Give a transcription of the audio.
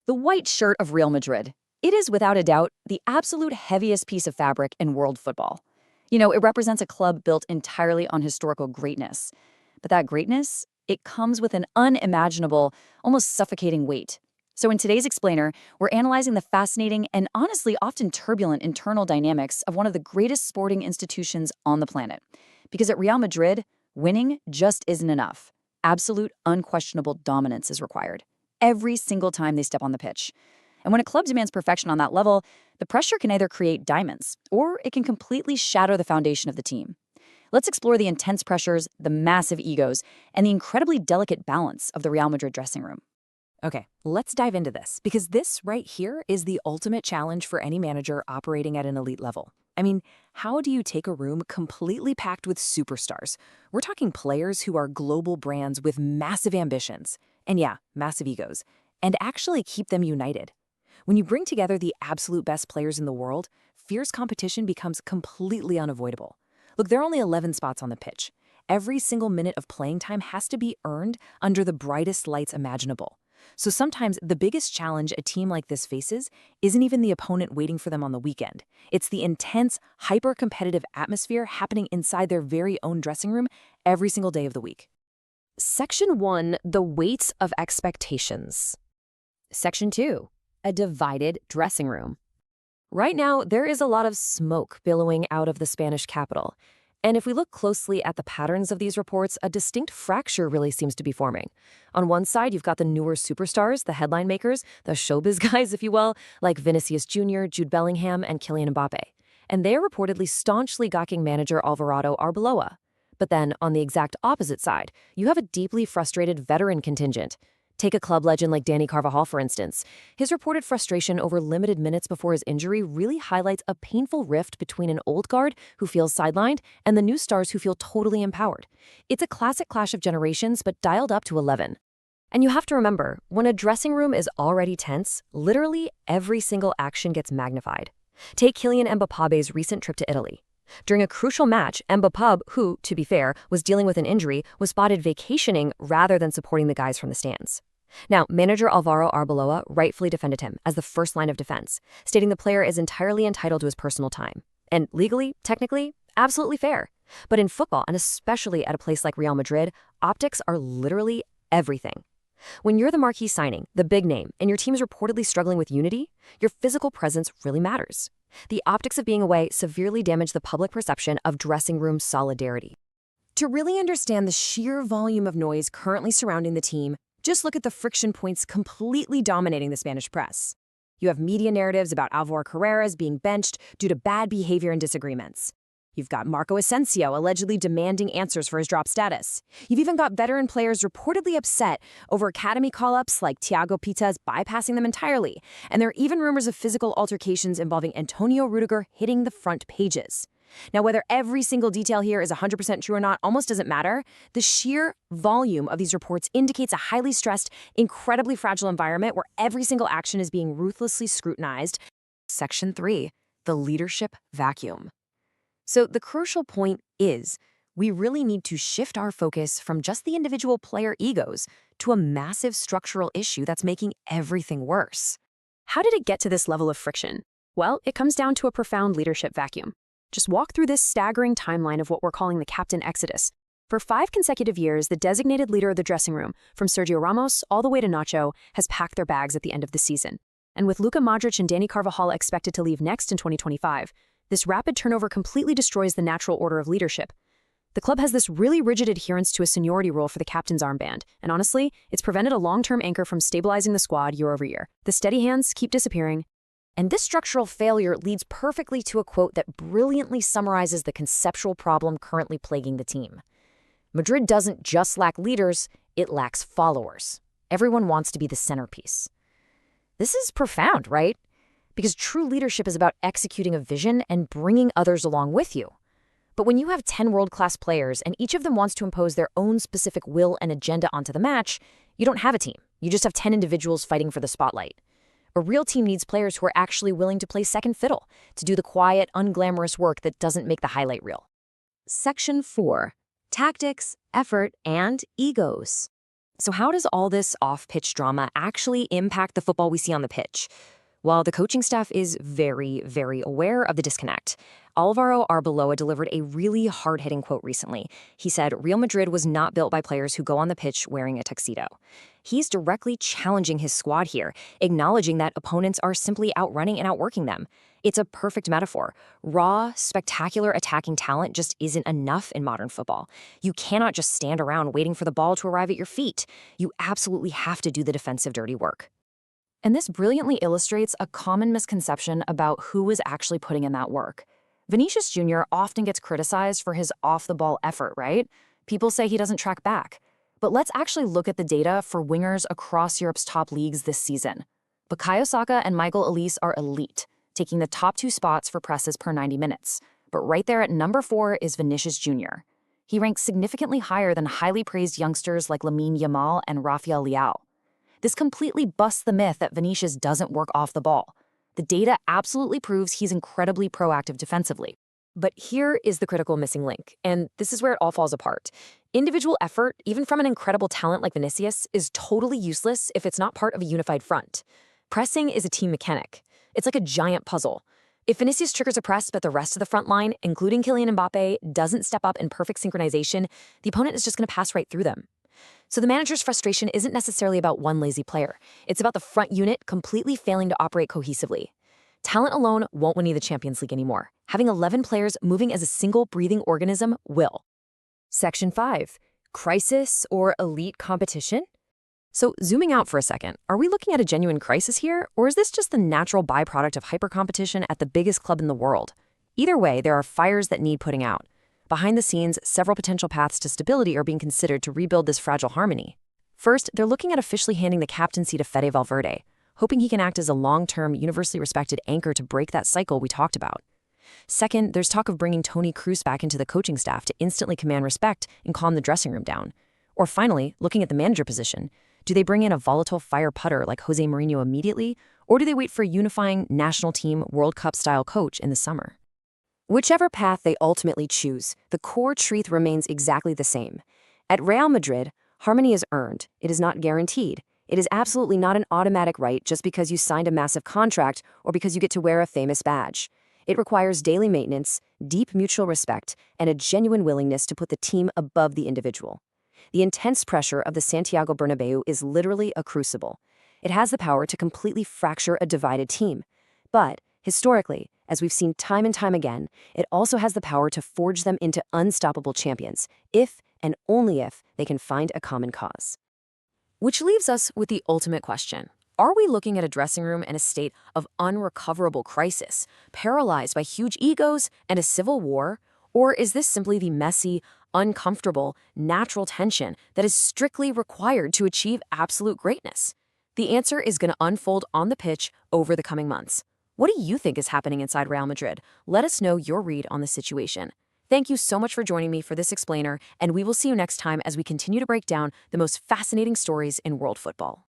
The white shirt of Real Madrid. It is without a doubt the absolute heaviest piece of fabric in world football. It represents a club built entirely on historical greatness. But that greatness, it comes with an unimaginable, almost suffocating weight. So in today's Explainer, we're analyzing the fascinating and honestly often turbulent internal dynamics of one of the greatest sporting institutions on the planet. Because at Real Madrid, winning just isn't enough. Absolute, unquestionable dominance is required every single time they step on the pitch. And when a club demands perfection on that level, the pressure can either create diamonds or it can completely shatter the foundation of the team. Let's explore the intense pressures, the massive egos, and the incredibly delicate balance of the Real Madrid dressing room. Okay, let's dive into this, because this right here is the ultimate challenge for any manager operating at an elite level. I mean, how do you take a room completely packed with superstars? We're talking players who are global brands with massive ambitions, and yeah, massive egos, and actually keep them united. When you bring together the absolute best players in the world, fierce competition becomes completely unavoidable. Look, there are only 11 spots on the pitch. Every single minute of playing time has to be earned under the brightest lights imaginable. So sometimes the biggest challenge a team like this faces isn't even the opponent waiting for them on the weekend. It's the intense, hyper-competitive atmosphere happening inside their very own dressing room every single day of the week. Section 1, the weight of expectations. Section 2, a divided dressing room. Right now, there is a lot of smoke billowing out of the Spanish capital. And if we look closely at the patterns of these reports, a distinct fracture really seems to be forming. On one side, you've got the newer superstars, the headline makers, the showbiz guys, if you will, like Vinicius Jr., Jude Bellingham, and Kylian Mbappe. And they are reportedly staunchly gawking manager Alvarado Arbeloa. But then, on the exact opposite side, you have a deeply frustrated veteran contingent. Take a club legend like Dani Carvajal, for instance. His reported frustration over limited minutes before his injury really highlights a painful rift between an old guard who feels sidelined and the new stars who feel totally empowered. It's a classic clash of generations, but dialed up to 11. And you have to remember, when a dressing room is already tense, literally every single action gets magnified. Take Kylian Mbappe's recent trip to Italy. During a crucial match, Mbappe, who, to be fair, was dealing with an injury, was spotted vacationing rather than supporting the guys from the stands. Now, manager Alvaro Arbeloa rightfully defended him as the first line of defense, stating the player is entirely entitled to his personal time. And legally, technically, absolutely fair. But in football, and especially at a place like Real Madrid, optics are literally everything. When you're the marquee signing, the big name, and your team is reportedly struggling with unity, your physical presence really matters. The optics of being away severely damage the public perception of dressing room solidarity. To really understand the sheer volume of noise currently surrounding the team, just look at the friction points completely dominating the Spanish press. You have media narratives about Alvaro Carreras being benched due to bad behavior and disagreements. You've got Marco Asensio allegedly demanding answers for his drop status. You've even got veteran players reportedly upset over academy call-ups like Thiago Pita's bypassing them entirely. And there are even rumors of physical altercations involving Antonio Rudiger hitting the front pages. Now, whether every single detail here is 100% true or not almost doesn't matter. The sheer volume of these reports indicates a highly stressed, incredibly fragile environment where every single action is being ruthlessly scrutinized. Section 3, the leadership vacuum. So the crucial point is, we really need to shift our focus from just the individual player egos to a massive structural issue that's making everything worse. How did it get to this level of friction? Well, it comes down to a profound leadership vacuum. Just walk through this staggering timeline of what we're calling the captain exodus. For 5 consecutive years, the designated leader of the dressing room, from Sergio Ramos all the way to Nacho, has packed their bags at the end of the season. And with Luka Modric and Dani Carvajal expected to leave next in 2025, this rapid turnover completely destroys the natural order of leadership. The club has this really rigid adherence to a seniority rule for the captain's armband, and honestly, it's prevented a long-term anchor from stabilizing the squad year over year. The steady hands keep disappearing. And this structural failure leads perfectly to a quote that brilliantly summarizes the conceptual problem currently plaguing the team. Madrid doesn't just lack leaders, it lacks followers. Everyone wants to be the centerpiece. This is profound, right? Because true leadership is about executing a vision and bringing others along with you. But when you have 10 world-class players and each of them wants to impose their own specific will and agenda onto the match, you don't have a team. You just have 10 individuals fighting for the spotlight. A real team needs players who are actually willing to play second fiddle, to do the quiet, unglamorous work that doesn't make the highlight reel. Section 4, tactics, effort, and egos. So how does all this off-pitch drama actually impact the football we see on the pitch? Well, the coaching staff is very, very aware of the disconnect. Alvaro Arbeloa delivered a really hard-hitting quote recently. He said, Real Madrid was not built by players who go on the pitch wearing a tuxedo. He's directly challenging his squad here, acknowledging that opponents are simply outrunning and outworking them. It's a perfect metaphor. Raw, spectacular attacking talent just isn't enough in modern football. You cannot just stand around waiting for the ball to arrive at your feet. You absolutely have to do the defensive dirty work. And this brilliantly illustrates a common misconception about who is actually putting in that work. Vinicius Jr. often gets criticized for his off-the-ball effort, right? People say he doesn't track back. But let's actually look at the data for wingers across Europe's top leagues this season. Bukayo Saka and Michael Olise are elite, taking the top 2 spots for presses per 90 minutes. But right there at number 4 is Vinicius Jr. He ranks significantly higher than highly praised youngsters like Lamine Yamal and Rafael Leao. This completely busts the myth that Vinicius doesn't work off the ball. The data absolutely proves he's incredibly proactive defensively. But here is the critical missing link, and this is where it all falls apart. Individual effort, even from an incredible talent like Vinicius, is totally useless if it's not part of a unified front. Pressing is a team mechanic. It's like a giant puzzle. If Vinicius triggers a press but the rest of the front line, including Kylian Mbappe, doesn't step up in perfect synchronization, the opponent is just going to pass right through them. So the manager's frustration isn't necessarily about one lazy player. It's about the front unit completely failing to operate cohesively. Talent alone won't win you the Champions League anymore. Having 11 players moving as a single breathing organism will. Section 5. Crisis or elite competition? So zooming out for a second, are we looking at a genuine crisis here, or is this just the natural byproduct of hyper-competition at the biggest club in the world? Either way, there are fires that need putting out. Behind the scenes, several potential paths to stability are being considered to rebuild this fragile harmony. First, they're looking at officially handing the captaincy to Fede Valverde, hoping he can act as a long-term, universally respected anchor to break that cycle we talked about. Second, there's talk of bringing Toni Kroos back into the coaching staff to instantly command respect and calm the dressing room down. Or finally, looking at the manager position, do they bring in a volatile fire putter like Jose Mourinho immediately, or do they wait for a unifying national team World Cup-style coach in the summer? Whichever path they ultimately choose, the core truth remains exactly the same. At Real Madrid, harmony is earned. It is not guaranteed. It is absolutely not an automatic right just because you signed a massive contract or because you get to wear a famous badge. It requires daily maintenance, deep mutual respect, and a genuine willingness to put the team above the individual. The intense pressure of the Santiago Bernabeu is literally a crucible. It has the power to completely fracture a divided team. But, historically, as we've seen time and time again, it also has the power to forge them into unstoppable champions, if and only if they can find a common cause. Which leaves us with the ultimate question. Are we looking at a dressing room in a state of unrecoverable crisis, paralyzed by huge egos and a civil war? Or is this simply the messy, uncomfortable, natural tension that is strictly required to achieve absolute greatness? The answer is going to unfold on the pitch over the coming months. What do you think is happening inside Real Madrid? Let us know your read on the situation. Thank you so much for joining me for this explainer, and we will see you next time as we continue to break down the most fascinating stories in world football.